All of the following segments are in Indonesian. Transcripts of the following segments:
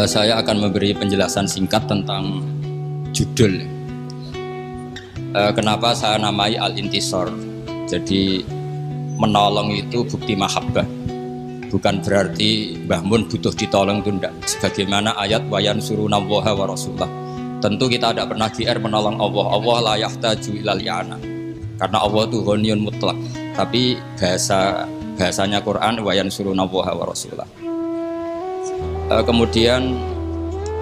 Saya akan memberi penjelasan singkat tentang judul. Kenapa saya namai Al-Intisar? Jadi menolong itu bukti mahabbah. Bukan berarti Mbah Mun butuh ditolong itu enggak. Sebagaimana ayat wayan surunallaha wa rasulah. Tentu kita tidak pernah GR menolong Allah. Allah la yahtaju ilal i'ana. Karena Allah itu ghaniyun mutlak. Tapi bahasanya Quran wayan surunallaha wa rasulah. Kemudian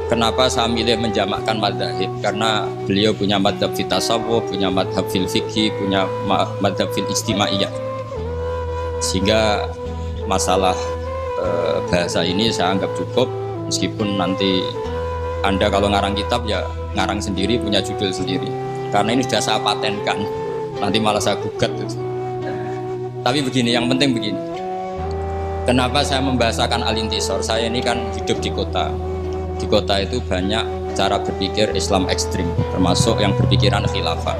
kenapa saya milih menjamakkan madzhab? Karena beliau punya madzhab fi tasawuf, punya madzhab fil fikih, punya madzhab fil istimaiyah. Sehingga masalah bahasa ini saya anggap cukup, meskipun nanti Anda kalau ngarang kitab ya ngarang sendiri, punya judul sendiri. Karena ini sudah saya patenkan, nanti malah saya gugat. Tapi begini, yang penting begini. Kenapa saya membahasakan Al-Intisar? Saya ini kan hidup di kota. Di kota itu banyak cara berpikir Islam ekstrim, termasuk yang berpikiran khilafah.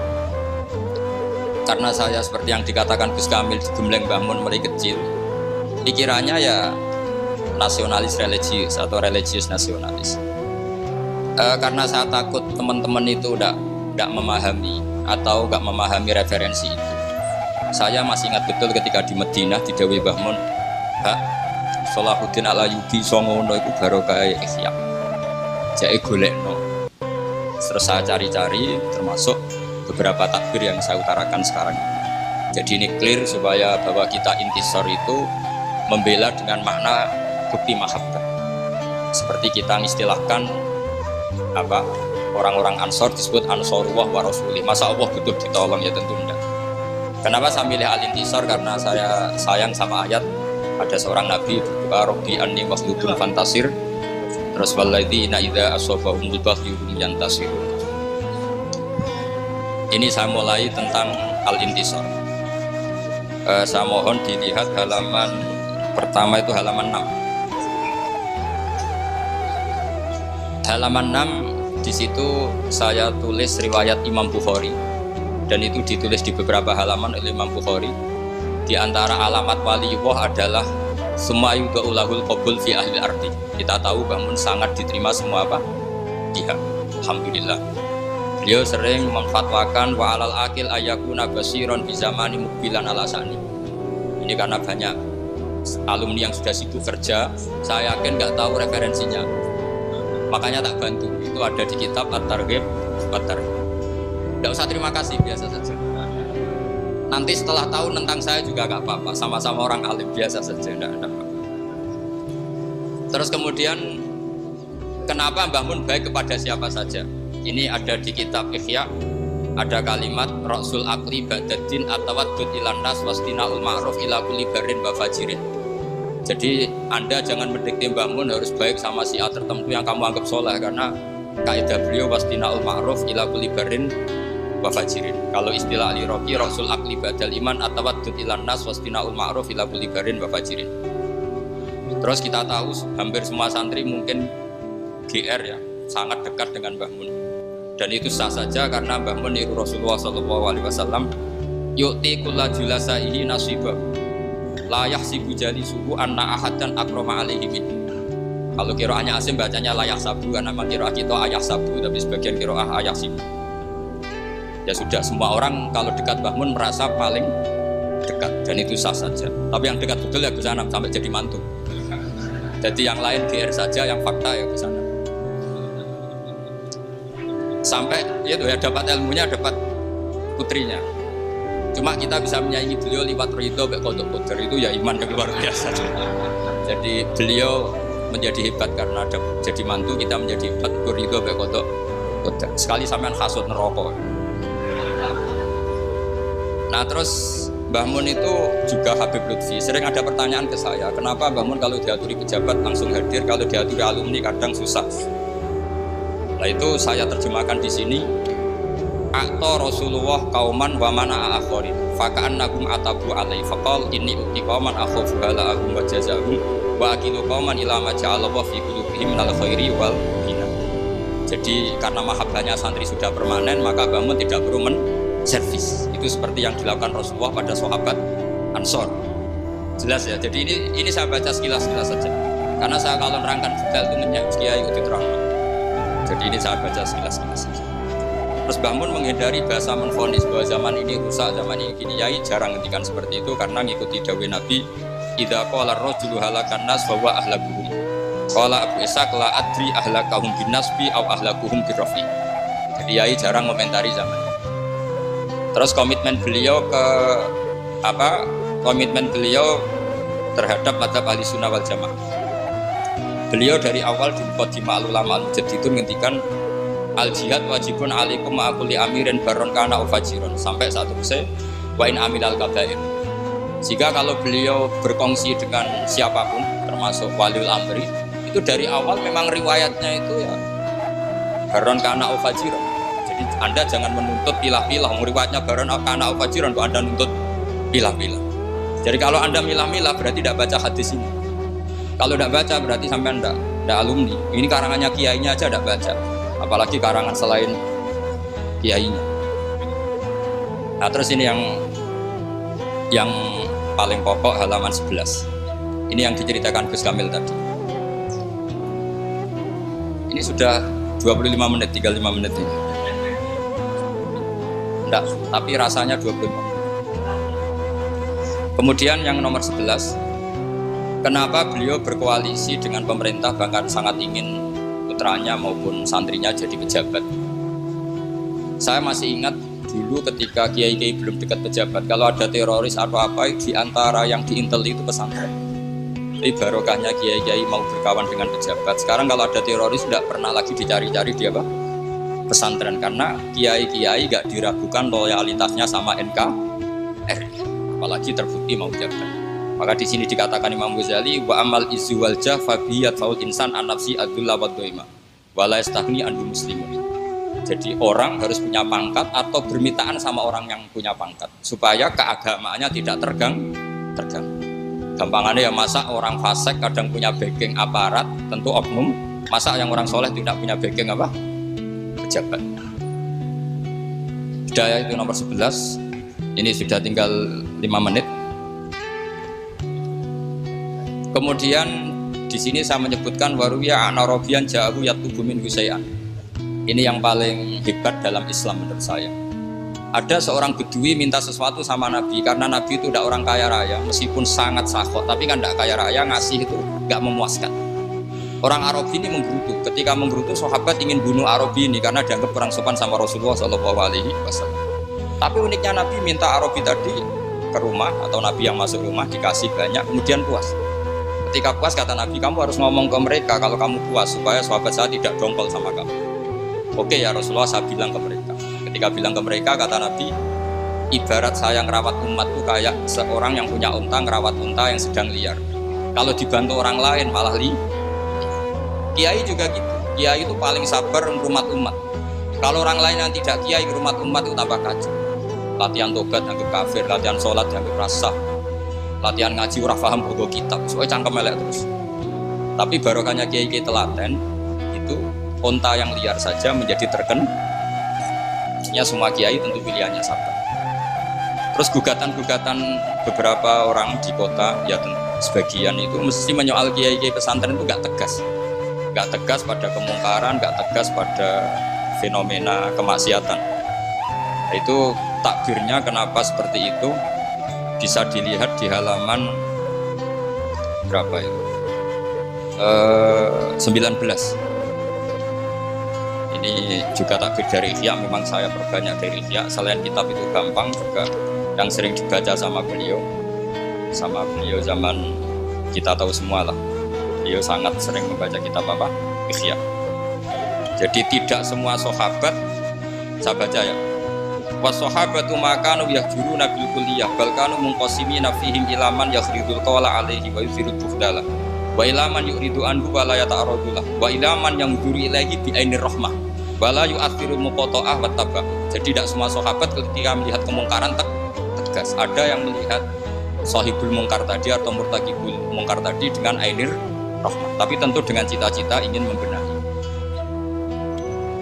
Karena saya seperti yang dikatakan Gus Kamil di Gembleng Mbah Mun mulai kecil, pikirannya ya nasionalis religius atau religius nasionalis. Karena saya takut teman-teman itu tidak memahami atau nggak memahami referensi itu. Saya masih ingat betul ketika di Madinah di Dawi Mbah Mun, Salahuddin Al-Ayyubi songono iku barokah Ihya. Jake golekno. Terus saya cari-cari termasuk beberapa takbir yang saya utarakan sekarang. Jadi ini clear supaya bahwa kita intisar itu membela dengan makna bukti mahabbah. Seperti kita mengistilahkan orang-orang Ansor disebut Ansarullah wa Rasulih. Masa Allah butuh ditolong? Ya tentu enggak. Kenapa saya milih Al-Intisar? Karena saya sayang sama ayat. Ada seorang nabi berdoa Rabbi anni maghlubun fantasir. Terus walladzina idza asabahumul baghyu yantasirun. Ini saya mulai tentang Al-Intisar. Saya mohon dilihat halaman pertama itu halaman 6. Halaman 6 di situ saya tulis riwayat Imam Bukhari dan itu ditulis di beberapa halaman oleh Imam Bukhari. Di antara alamat waliyullah adalah semua yudaulahul qabul fi ahli ardi. Kita tahu Mbah Mun sangat diterima semua pihak. Alhamdulillah. Beliau sering memfatwakan wa alal akil ayakuna basiron bi zamani mukbilan ala sani. Ini karena banyak alumni yang sudah sibuk kerja, saya yakin nggak tahu referensinya. Makanya tak bantu. Itu ada di kitab At-Targhib At-Tarhib. Nggak usah terima kasih, biasa saja. Nanti setelah tahu tentang saya juga gak apa-apa, sama-sama orang alim biasa saja, enggak apa-apa. Terus kemudian kenapa Mbah Mun baik kepada siapa saja? Ini ada di kitab Ihya, ada kalimat Rasul Akli Ba'daddin atawaddud ilan nas wastina'ul ma'ruf ila kulli barin wa fajirin. Jadi Anda jangan mendikte Mbah Mun harus baik sama si A tertentu yang kamu anggap soleh, karena kaidah beliau wastina'ul ma'ruf ila kulli barin wafajirin. Kalau istilah Ali Rocky, Rasul Akli Badal Iman atawaddud ilan nas wastina'ul ma'ruf ila kulli barin wafajirin. Terus kita tahu hampir semua santri mungkin GR ya, sangat dekat dengan Mbah Mun. Dan itu sah saja karena Mbah Mun niru Rasulullah SAW, yu'ti kulla julasaihi nasibah la yahsibu jalisuhu anna ahadan akrama alaihi min. Kalau qiraahnya Asim bacanya la yahsabu, karena qiraah kita ayah sabu, tapi sebagian qiraah ayah sibu. Ya sudah, semua orang kalau dekat Mbah Mun merasa paling dekat, dan itu sah saja. Tapi yang dekat betul ya Gus Anam sampai jadi mantu. Jadi yang lain GR saja, yang fakta ya Gus Anam. Sampai itu ya dapat ilmunya, dapat putrinya. Cuma kita bisa menyaingi beliau lewat ridho mek kodok kotor, itu ya iman yang luar biasa. Jadi beliau menjadi hebat karena ada jadi mantu, kita menjadi hebat ridho mek kodok kotor. Sekali sampean hasud neraka. Nah terus Mbah Mun itu juga Habib Lutfi. Sering ada pertanyaan ke saya, kenapa Mbah Mun kalau diaturi pejabat langsung hadir, kalau diaturi alumni kadang susah. Nah itu saya terjemahkan di sini. Akta Rasulullah kauman wa mana akhirin. Faka'annakum atabu alaihi faqal inni uti qauman akhafu hala ahum wa jazahum wa aqilu qauman ila ma ja'alallahu fi qulubihim minal khairi wal ghina. Jadi karena mahabbahnya santri sudah permanen, maka bangun tidak perlu servis. Itu seperti yang dilakukan Rasulullah pada sahabat Ansor. Jelas ya. Jadi ini saya baca sekilas-sekilas saja. Karena saya kalau nerangkan detail itu menyak kiai itu terang. Jadi ini saya baca sekilas-sekilas saja. Terus Bahmun menghindari bahasa menfonis bahwa zaman ini rusak, zaman ini gini. Yai jarang ngendikan seperti itu karena ngikuti dawuh Nabi, idza qala ar-rajulu halakan nas fa huwa ahlakuhum. Qala Abu Ishaq la adri ahlakahum bin nasbi au ahlakuhum birrafi. Jadi Yai jarang komentari zaman ini. Terus komitmen beliau terhadap madzhab ahli sunnah wal jamaah. Beliau dari awal di Muqaddimah Ulama Al-Mujaddid itu menghentikan al-jihad wajibun alaikum ma'akuli amirin baron kana ufajirun sampai saat itu wa in amilal kabair. Jika kalau beliau berkongsi dengan siapapun termasuk waliul amri itu dari awal memang riwayatnya itu ya baron kana ufajirun. Jadi Anda jangan menuntut pilah-pilah riwayatnya baron kana ufajirun kok Anda nuntut pilah-pilah. Jadi kalau Anda milah-milah berarti tidak baca hadis ini. Kalau tidak baca berarti sampai tidak alumni. Ini karangannya kiainya aja tidak baca, apalagi karangan selain kiainya. Nah terus ini yang paling pokok halaman 11. Ini yang diceritakan Gus Kamil tadi. Ini sudah 25 menit, tinggal 5 menit ini. Enggak, tapi rasanya 25 menit. Kemudian yang nomor 11, kenapa beliau berkoalisi dengan pemerintah bahkan sangat ingin putranya maupun santrinya jadi pejabat. Saya masih ingat dulu ketika kiai-kiai belum dekat pejabat, kalau ada teroris atau apa di antara yang diintel itu pesantren. Jadi barokahnya kiai-kiai mau berkawan dengan pejabat. Sekarang kalau ada teroris tidak pernah lagi dicari-cari dia apa? Pesantren, karena kiai-kiai gak diragukan loyalitasnya sama NKRI, apalagi terbukti mau jabat. Maka di sini dikatakan Imam Ghazali wa amal izu wal jah fabiyat faul insan an nafsi adulla wa dhaima wa la yastaghni anhu muslimun. Jadi orang harus punya pangkat atau bermitaan sama orang yang punya pangkat supaya keagamaannya tidak terganggu. Gampangannya ya, masa orang fasik kadang punya backing aparat, tentu oknum. Masa yang orang soleh tidak punya backing apa? Pejabat. Sudah ya, itu nomor 11. Ini sudah tinggal 5 menit. Kemudian di sini saya menyebutkan waruya anarobian ja'ahu yatubu min husai'an. Ini yang paling hebat dalam Islam menurut saya. Ada seorang bedui minta sesuatu sama Nabi, karena Nabi itu tidak orang kaya raya, meskipun sangat sakhot, tapi kan tidak kaya raya, ngasih itu nggak memuaskan. Orang Arabi ini menggerutu. Ketika menggerutu, sahabat ingin bunuh Arabi ini karena dianggap kurang sopan sama Rasulullah SAW. Tapi uniknya Nabi minta Arabi tadi ke rumah, atau Nabi yang masuk rumah dikasih banyak, kemudian puas. Ketika puas kata Nabi, kamu harus ngomong ke mereka kalau kamu puas supaya sahabat saya tidak dongkol sama kamu. Oke ya Rasulullah, saya bilang ke mereka. Ketika bilang ke mereka, kata Nabi, ibarat saya ngerawat umat itu kayak seorang yang punya unta ngerawat unta yang sedang liar. Kalau dibantu orang lain malah Kiai juga gitu. Kiai itu paling sabar ngerumat umat. Kalau orang lain yang tidak kiai ngerumat umat itu tambah kacau. Latihan tobat dianggap kafir, latihan sholat dianggap rasah, latihan ngaji ora paham bogo kitab, soalnya cangkem elek terus. Tapi barokahnya kiai-kiai telaten itu unta yang liar saja menjadi terkenal. Ya semua kiai tentu pilihannya sabar. Terus gugatan-gugatan beberapa orang di kota, ya sebagian itu mesti menyoal kiai-kiai pesantren itu gak tegas pada kemungkaran, gak tegas pada fenomena kemaksiatan. Itu takbirnya kenapa seperti itu bisa dilihat di halaman berapa itu? 19. Ini juga takbir dari Ihya, memang saya perbanyak dari Ihya. Selain kitab itu gampang, juga yang sering dibaca sama beliau zaman kita tahu semua lah. Beliau sangat sering membaca kitab apa? Ihya. Jadi tidak semua sahabat, saya baca ya. Wassahabatu makanu yahjuruna bil kulliyah bal kanu munqasimina fihim ilaman yakhridul qawla alaihi wa yusirul buhdala wa ilaman yuridu anhu wa la yata'arradullah wa ilaman yang duri ilaihi bi ainir rahmah wa la yu'athiru muqata'ah wa tabah. Jadi tidak semua sahabat ketika melihat kemungkaran tegas. Ada yang melihat sahibul mungkar tadi atau murtakibul mungkar tadi dengan ainir rahmah, tapi tentu dengan cita-cita ingin membenahi.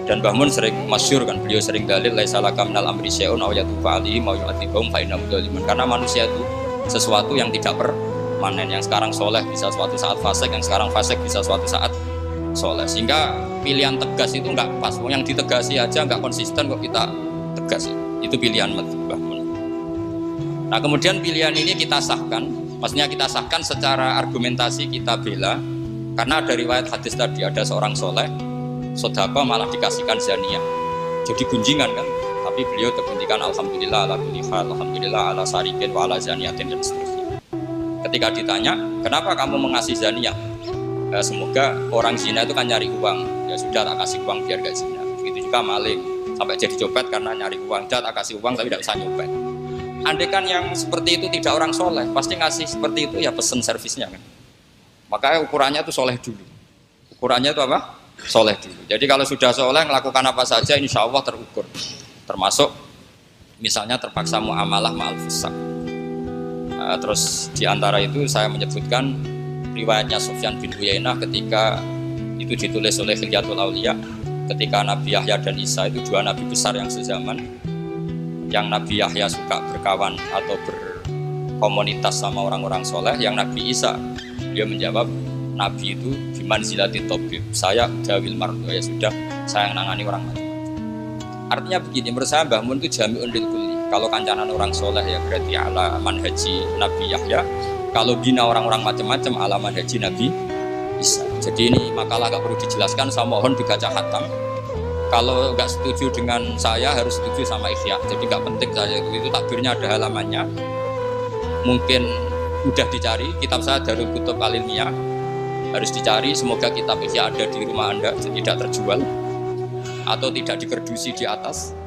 Dan Mbah Mun sering masyhur kan, beliau sering dalil laisa laka minal amri syai'un aw yatuba alaihim aw yu'adzibahum fa innahum dzalimun. Karena manusia itu sesuatu yang tidak permanen, yang sekarang soleh bisa suatu saat fasik, yang sekarang fasik bisa suatu saat soleh. Sehingga pilihan tegas itu nggak pas. Yang ditegasi aja nggak konsisten kok kita tegas. Itu pilihan Mbah Mun. Nah kemudian pilihan ini kita sahkan, maksudnya kita sahkan secara argumentasi kita bela, karena ada riwayat hadis tadi ada seorang soleh sodako malah dikasihkan zaniyah, jadi gunjingan kan, tapi beliau terbuntikan alhamdulillah ala kulli hal, alhamdulillah ala sarikin wa ala zaniyatin dan seterusnya. Ketika ditanya kenapa kamu mengasih zaniyah, semoga orang zina itu kan nyari uang, ya sudah tak kasih uang biar gak zina. Begitu juga maling sampai jadi copet karena nyari uang, tak kasih uang tapi tidak bisa nyopet. Andaikan yang seperti itu tidak orang soleh, pasti ngasih seperti itu ya pesen servisnya kan. Makanya ukurannya itu soleh dulu. Ukurannya itu apa? Soleh dulu. Jadi kalau sudah soleh melakukan apa saja insya Allah terukur. Termasuk misalnya terpaksa muamalah ma'al fusaq. Terus diantara itu saya menyebutkan riwayatnya Sufyan bin Uyainah ketika itu ditulis oleh Hilyatul Auliya, ketika Nabi Yahya dan Isa itu dua nabi besar yang sezaman. Yang Nabi Yahya suka berkawan atau berkomunitas sama orang-orang soleh, yang Nabi Isa dia menjawab Nabi itu bimanzilati tabib, saya dawil mardu, ya sudah saya yang nangani orang macam-macam. Artinya begini, menurut saya Mbah Mun itu jami'un lil kulli. Kalau kancanan orang soleh ya berarti ala manhaji Nabi Yahya, kalau bina orang-orang macam-macam ala manhaji Nabi Isa. Jadi ini makalah gak perlu dijelaskan, saya mohon dibaca khatam. Kalau nggak setuju dengan saya harus setuju sama Ihya. Jadi nggak penting saya itu takbirnya ada halamannya. Mungkin mudah dicari. Kitab saya Darul Kutub Al-Ilmiyah harus dicari. Semoga kitab Ihya ada di rumah Anda, tidak terjual atau tidak dikerdusi di atas.